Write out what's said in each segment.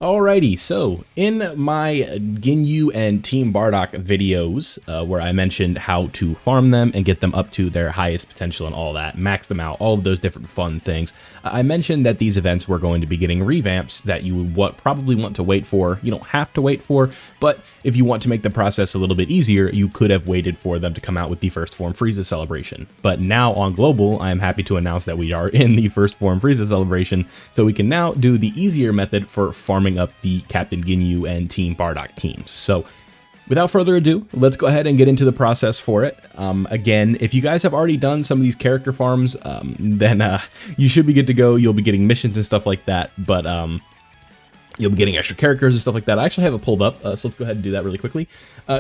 Alrighty, so in my Ginyu and Team Bardock videos, where I mentioned how to farm them and get them up to their highest potential and all that, max them out, all of those different fun things, I mentioned that these events were going to be getting revamps that you would probably want to wait for. You don't have to wait for, but if you want to make the process a little bit easier, you could have waited for them to come out with the First Form Frieza celebration. But now on Global, I am happy to announce that we are in the First Form Frieza celebration, so we can now do the easier method for farming up the Captain Ginyu and Team Bardock teams. So without further ado, let's go ahead and get into the process for it. Again, if you guys have already done some of these character farms, then you should be good to go. You'll be getting missions and stuff like that, but you'll be getting extra characters and stuff like that. I actually have it pulled up, so let's go ahead and do that really quickly.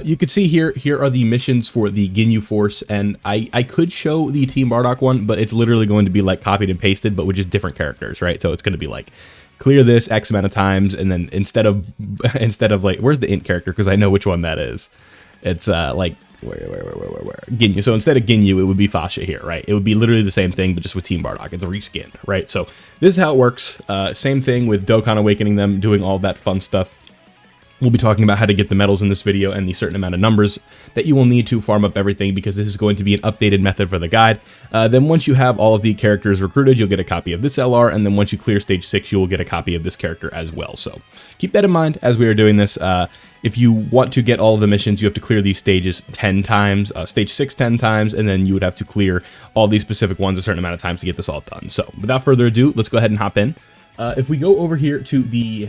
You can see here are the missions for the Ginyu Force, and I could show the Team Bardock one, but it's literally going to be like copied and pasted, but with just different characters, right? So it's going to be like, clear this X amount of times, and then instead of like, where's the int character? Because I know which one that is. It's like, where? Ginyu. So instead of Ginyu, it would be Fasha here, right? It would be literally the same thing, but just with Team Bardock. It's a reskin, right? So this is how it works. Same thing with Dokkan Awakening them, doing all that fun stuff. We'll be talking about how to get the medals in this video and the certain amount of numbers that you will need to farm up everything, because this is going to be an updated method for the guide. Then once you have all of the characters recruited, you'll get a copy of this LR, and then once you clear stage 6, you will get a copy of this character as well. So keep that in mind as we are doing this. If you want to get all of the missions, you have to clear these stages 10 times, stage 6 10 times, and then you would have to clear all these specific ones a certain amount of times to get this all done. So without further ado, let's go ahead and hop in. If we go over here to the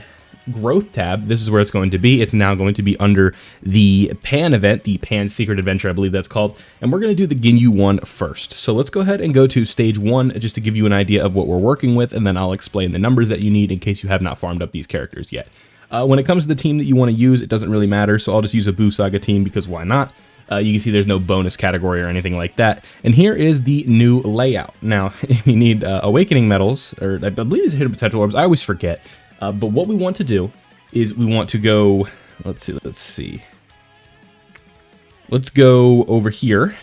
growth tab, this is where it's going to be. It's now going to be under the Pan event, the Pan Secret Adventure, I believe that's called, and we're going to do the Ginyu one first. So let's go ahead and go to stage 1 just to give you an idea of what we're working with, and then I'll explain the numbers that you need in case you have not farmed up these characters yet. When it comes to the team that you want to use, it doesn't really matter, so I'll just use a Buu Saga team because why not? You can see there's no bonus category or anything like that. And here is the new layout. Now, if you need Awakening Medals, or I believe these are Hidden Potential Orbs, I always forget. But what we want to do is we want to go, let's see. Let's go over here.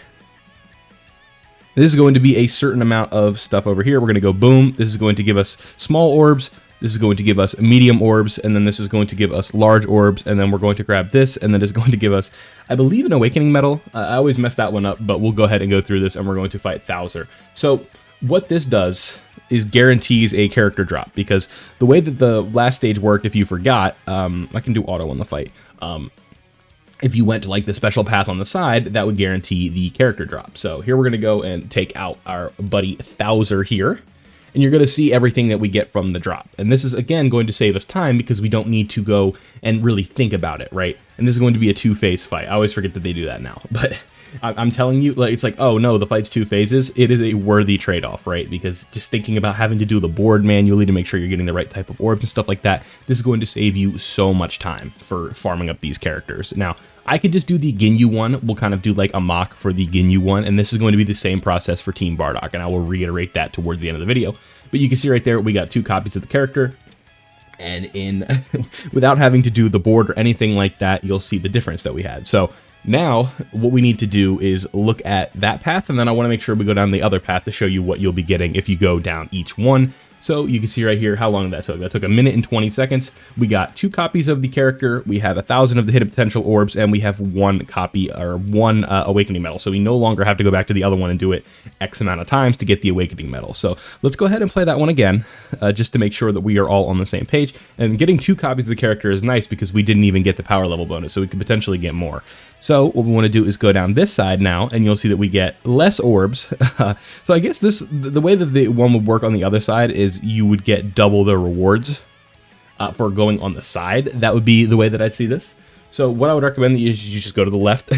This is going to be a certain amount of stuff over here. We're going to go boom. This is going to give us small orbs. This is going to give us medium orbs, and then this is going to give us large orbs, and then we're going to grab this, and then it's going to give us, I believe, an Awakening Medal. I always mess that one up, but we'll go ahead and go through this, and we're going to fight Thouser. So what this does is guarantees a character drop, because the way that the last stage worked, if you forgot, I can do auto on the fight. If you went to like the special path on the side, that would guarantee the character drop. So here we're going to go and take out our buddy Thouser here, and you're going to see everything that we get from the drop. And this is, again, going to save us time because we don't need to go and really think about it, right? And this is going to be a 2-phase fight. I always forget that they do that now, but I'm telling you, like, it's like, oh no, the fight's 2 phases. It is a worthy trade-off, right? Because just thinking about having to do the board manually to make sure you're getting the right type of orbs and stuff like that, this is going to save you so much time for farming up these characters. Now, I could just do the Ginyu one. We'll kind of do like a mock for the Ginyu one, and this is going to be the same process for Team Bardock, and I will reiterate that towards the end of the video. But you can see right there, we got 2 copies of the character, and in without having to do the board or anything like that, you'll see the difference that we had. So now, what we need to do is look at that path, and then I want to make sure we go down the other path to show you what you'll be getting if you go down each one. So you can see right here how long that took. That took 1 minute and 20 seconds. We got 2 copies of the character, we have 1,000 of the Hidden Potential Orbs, and we have 1 copy, or 1 Awakening Medal. So we no longer have to go back to the other one and do it X amount of times to get the Awakening Medal. So let's go ahead and play that one again, just to make sure that we are all on the same page. And getting 2 copies of the character is nice because we didn't even get the power level bonus, so we could potentially get more. So what we want to do is go down this side now, and you'll see that we get less orbs. So I guess the way that the one would work on the other side is you would get double the rewards for going on the side. That would be the way that I'd see this. So what I would recommend is you just go to the left,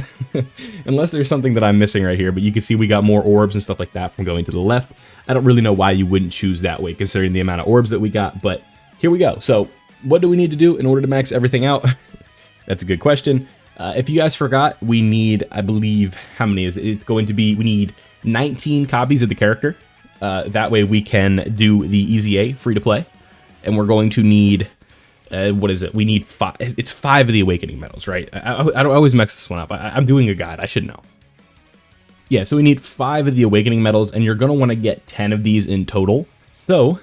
unless there's something that I'm missing right here, but you can see we got more orbs and stuff like that from going to the left. I don't really know why you wouldn't choose that way considering the amount of orbs that we got, but here we go. So what do we need to do in order to max everything out? That's a good question. If you guys forgot, we need, I believe, how many is it? It's going to be, we need 19 copies of the character. That way we can do the Easy A, free to play. And we're going to need, what is it? We need 5, it's 5 of the Awakening Medals, right? I don't always mix this one up. I'm doing a guide, I should know. Yeah, so we need 5 of the Awakening Medals, and you're going to want to get 10 of these in total. So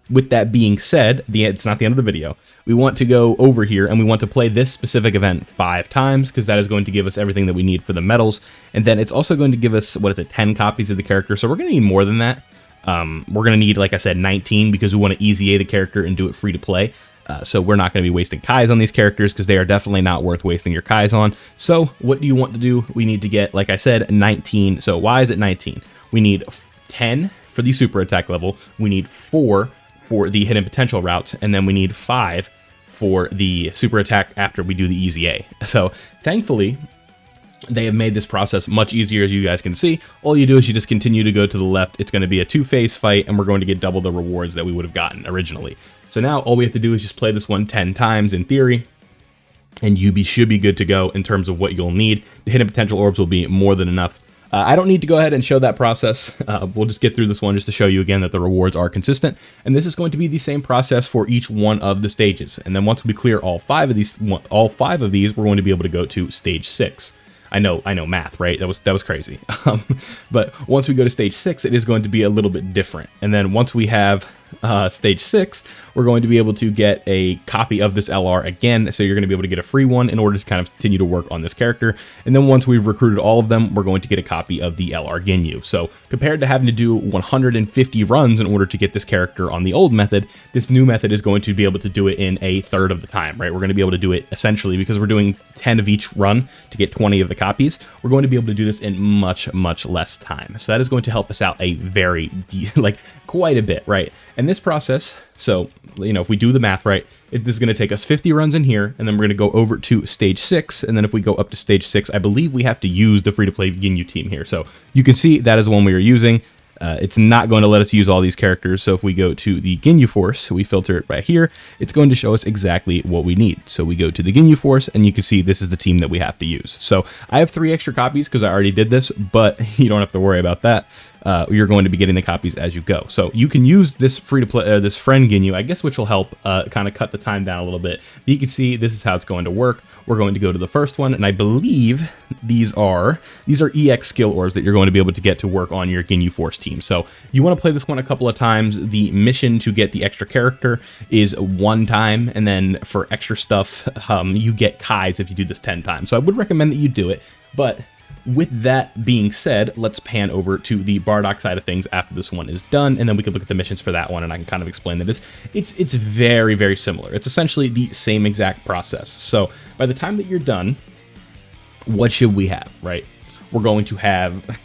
with that being said, it's not the end of the video. We want to go over here and we want to play this specific event 5 times because that is going to give us everything that we need for the medals. And then it's also going to give us, 10 copies of the character. So we're going to need more than that. We're going to need, like I said, 19 because we want to easy A the character and do it free to play. So we're not going to be wasting Kais on these characters because they are definitely not worth wasting your Kais on. So what do you want to do? We need to get, like I said, 19. So why is it 19? We need 10 for the super attack level. We need 4 for the hidden potential routes, and then we need 5 for the super attack after we do the easy A. So thankfully, they have made this process much easier, as you guys can see. All you do is you just continue to go to the left. It's going to be a 2-phase fight, and we're going to get double the rewards that we would have gotten originally. So now all we have to do is just play this one 10 times in theory, and you should be good to go in terms of what you'll need. The hidden potential orbs will be more than enough. I don't need to go ahead and show that process. We'll just get through this one just to show you again that the rewards are consistent. And this is going to be the same process for each one of the stages. And then once we clear all 5 of these, we're going to be able to go to stage 6. I know math, right? That was crazy. But once we go to stage 6, it is going to be a little bit different. And then once we have stage 6, we're going to be able to get a copy of this LR again. So you're going to be able to get a free one in order to kind of continue to work on this character. And then once we've recruited all of them, we're going to get a copy of the LR Ginyu. So compared to having to do 150 runs in order to get this character on the old method, this new method is going to be able to do it in a third of the time, right? We're going to be able to do it essentially because we're doing 10 of each run to get 20 of the copies. We're going to be able to do this in much, much less time. So that is going to help us out quite a bit, right? And this process, so, if we do the math right, this is going to take us 50 runs in here, and then we're going to go over to stage 6, and then if we go up to stage 6, I believe we have to use the free-to-play Ginyu team here. So you can see that is the one we are using. It's not going to let us use all these characters, so if we go to the Ginyu Force, we filter it right here, it's going to show us exactly what we need. So we go to the Ginyu Force, and you can see this is the team that we have to use. So I have 3 extra copies because I already did this, but you don't have to worry about that. You're going to be getting the copies as you go. So you can use this free-to-play, this friend Ginyu, I guess, which will help kind of cut the time down a little bit. But you can see this is how it's going to work. We're going to go to the first one, and I believe these are EX skill orbs that you're going to be able to get to work on your Ginyu Force team. So you want to play this one a couple of times. The mission to get the extra character is 1 time, and then for extra stuff, you get Kais if you do this 10 times. So I would recommend that you do it, but with that being said, let's pan over to the Bardock side of things after this one is done, and then we can look at the missions for that one, and I can kind of explain that it's very, very similar. It's essentially the same exact process. So by the time that you're done, what should we have, right? We're going to have,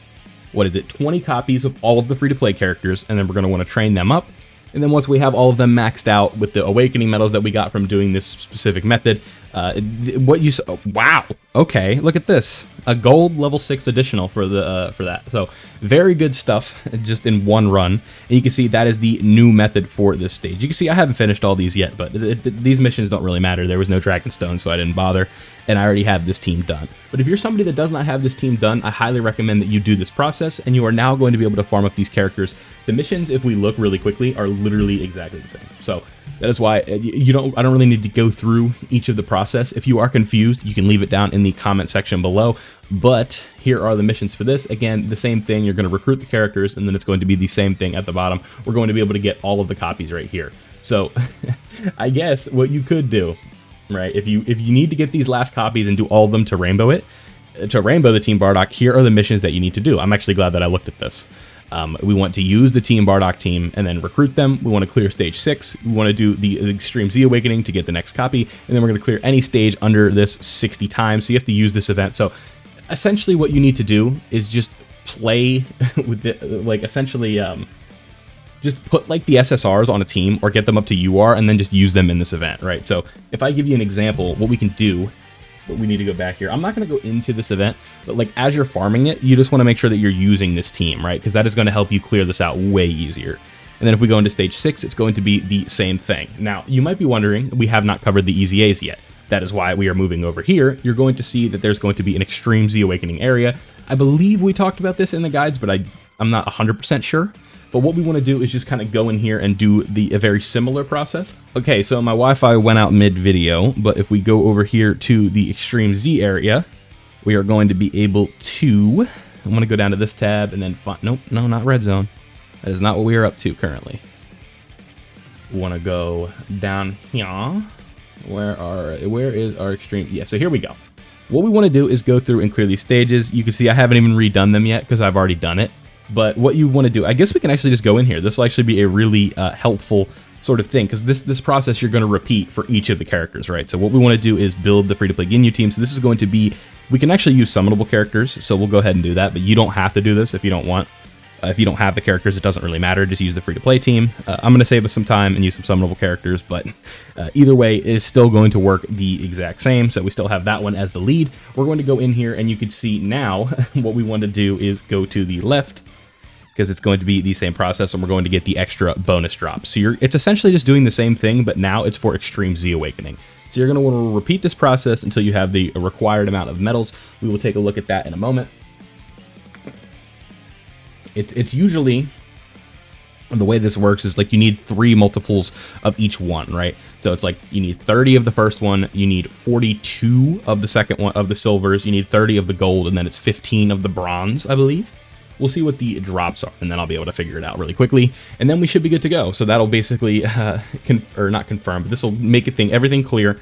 20 copies of all of the free-to-play characters, and then we're going to want to train them up. And then once we have all of them maxed out with the awakening medals that we got from doing this specific method, wow, okay, look at this, a gold level 6 additional for that. So very good stuff just in one run. And you can see that is the new method for this stage. You can see I haven't finished all these yet, but these missions don't really matter. There was no Dragonstone, so I didn't bother, and I already have this team done. But if you're somebody that does not have this team done, I highly recommend that you do this process, and you are now going to be able to farm up these characters. The missions, if we look really quickly, are literally exactly the same. So that is why I don't really need to go through each of the process. If you are confused, you can leave it down in the comment section below. But here are the missions for this. Again, the same thing. You're going to recruit the characters, and then it's going to be the same thing at the bottom. We're going to be able to get all of the copies right here. So I guess what you could do, right, if you need to get these last copies and do all of them to rainbow the Team Bardock, here are the missions that you need to do. I'm actually glad that I looked at this. We want to use the Team Bardock team and then recruit them. We want to clear stage 6. We want to do the Extreme Z Awakening to get the next copy, and then we're going to clear any stage under this 60 times. So you have to use this event. So essentially what you need to do is just play with it, just put like the SSRs on a team or get them up to UR and then just use them in this event, right? So if I give you an example, what we can do, but we need to go back here. I'm not going to go into this event, but like as you're farming it, you just want to make sure that you're using this team, right? Because that is going to help you clear this out way easier. And then if we go into stage 6, it's going to be the same thing. Now, you might be wondering, we have not covered the Easy A's yet. That is why we are moving over here. You're going to see that there's going to be an Extreme Z Awakening area. I believe we talked about this in the guides, but I'm not 100% sure. But what we want to do is just kind of go in here and do a very similar process. Okay, so my Wi-Fi went out mid-video, but if we go over here to the Extreme Z area, we are going to be able to, I'm going to go down to this tab and then find, nope, no, not Red Zone. That is not what we are up to currently. want to go down here. Where is our extreme? Yeah, so here we go. What we want to do is go through and clear these stages. You can see I haven't even redone them yet because I've already done it. But what you want to do, I guess we can actually just go in here. This will actually be a really helpful sort of thing, because this process you're going to repeat for each of the characters, right? So what we want to do is build the free-to-play Ginyu team. So this is going to be, we can actually use summonable characters, so we'll go ahead and do that, but you don't have to do this if you don't want. If you don't have the characters, it doesn't really matter. Just use the free-to-play team. I'm going to save us some time and use some summonable characters, but either way is still going to work the exact same. So we still have that one as the lead. We're going to go in here, and you can see now what we want to do is go to the left, because it's going to be the same process, and we're going to get the extra bonus drop. So it's essentially just doing the same thing, but now it's for Extreme Z Awakening. So you're going to want to repeat this process until you have the required amount of medals. We will take a look at that in a moment. It's usually, the way this works is like you need 3 multiples of each one, right? So it's like you need 30 of the first one, you need 42 of the second one of the silvers, you need 30 of the gold, and then it's 15 of the bronze, I believe. We'll see what the drops are, and then I'll be able to figure it out really quickly, and then we should be good to go. So that'll basically, not confirm, but this will make everything clear.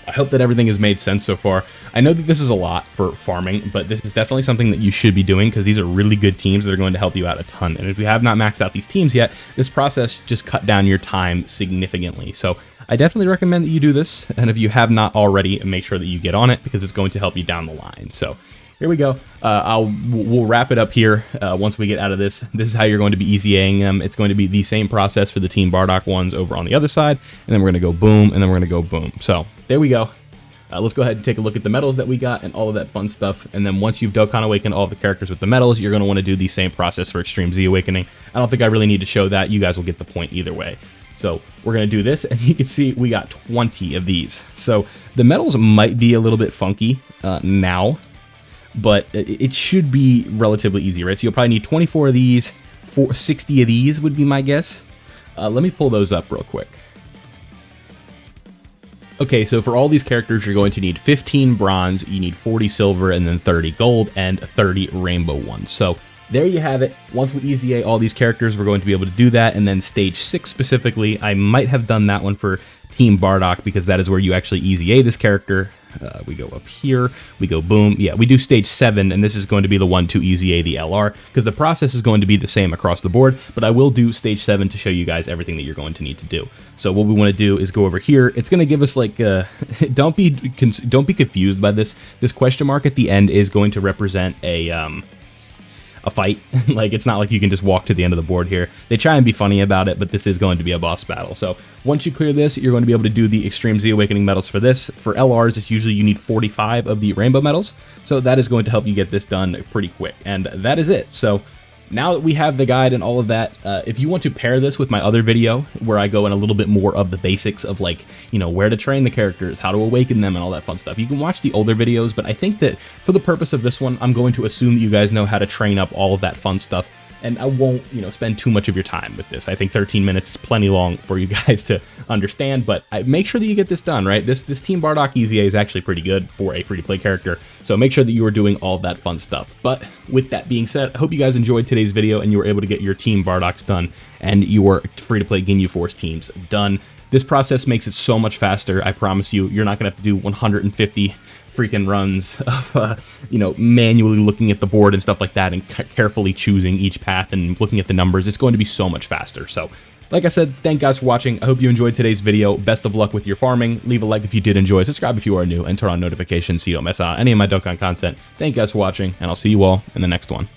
I hope that everything has made sense so far. I know that this is a lot for farming, but this is definitely something that you should be doing, because these are really good teams that are going to help you out a ton. And if you have not maxed out these teams yet, this process just cut down your time significantly. So I definitely recommend that you do this, and if you have not already, make sure that you get on it, because it's going to help you down the line. So here we go. We'll wrap it up here once we get out of this. This is how you're going to be easying them. It's going to be the same process for the Team Bardock ones over on the other side, and then we're going to go boom, and then we're going to go boom. So there we go. Let's go ahead and take a look at the medals that we got and all of that fun stuff. And then once you've Dokkan Awakened all of the characters with the medals, you're going to want to do the same process for Extreme Z Awakening. I don't think I really need to show that. You guys will get the point either way. So we're going to do this, and you can see we got 20 of these. So the medals might be a little bit funky now, but it should be relatively easy, right? So you'll probably need 24 of these, 60 of these would be my guess. Let me pull those up real quick. Okay, so for all these characters, you're going to need 15 bronze, you need 40 silver, and then 30 gold, and 30 rainbow ones. So there you have it. Once we easy all these characters, we're going to be able to do that. And then stage 6 specifically, I might have done that one for Team Bardock, because that is where you actually easy this character. We go up here, we go boom. Yeah, we do stage 7, and this is going to be the one to easy the LR, because the process is going to be the same across the board, but I will do stage 7 to show you guys everything that you're going to need to do. So what we want to do is go over here. It's going to give us like, don't be confused by this. This question mark at the end is going to represent a fight. Like, it's not like you can just walk to the end of the board here. They try and be funny about it, but this is going to be a boss battle. So once you clear this, you're going to be able to do the Extreme Z Awakening medals for this. For LRs, it's usually you need 45 of the rainbow medals. So that is going to help you get this done pretty quick. And that is it. So now that we have the guide and all of that, if you want to pair this with my other video where I go in a little bit more of the basics of, like, you know, where to train the characters, how to awaken them, and all that fun stuff, you can watch the older videos. But I think that for the purpose of this one, I'm going to assume that you guys know how to train up all of that fun stuff, and I won't, you know, spend too much of your time with this. I think 13 minutes is plenty long for you guys to understand, but make sure that you get this done, right? This Team Bardock EZA is actually pretty good for a free-to-play character, so make sure that you are doing all of that fun stuff. But with that being said, I hope you guys enjoyed today's video and you were able to get your Team Bardocks done and your free-to-play Ginyu Force teams done. This process makes it so much faster. I promise you, you're not going to have to do 150 freaking runs of, you know, manually looking at the board and stuff like that, and carefully choosing each path and looking at the numbers. It's going to be so much faster. So, like I said, thank you guys for watching. I hope you enjoyed today's video. Best of luck with your farming. Leave a like if you did enjoy. Subscribe if you are new, and turn on notifications so you don't miss out on any of my Dokkan content. Thank you guys for watching, and I'll see you all in the next one.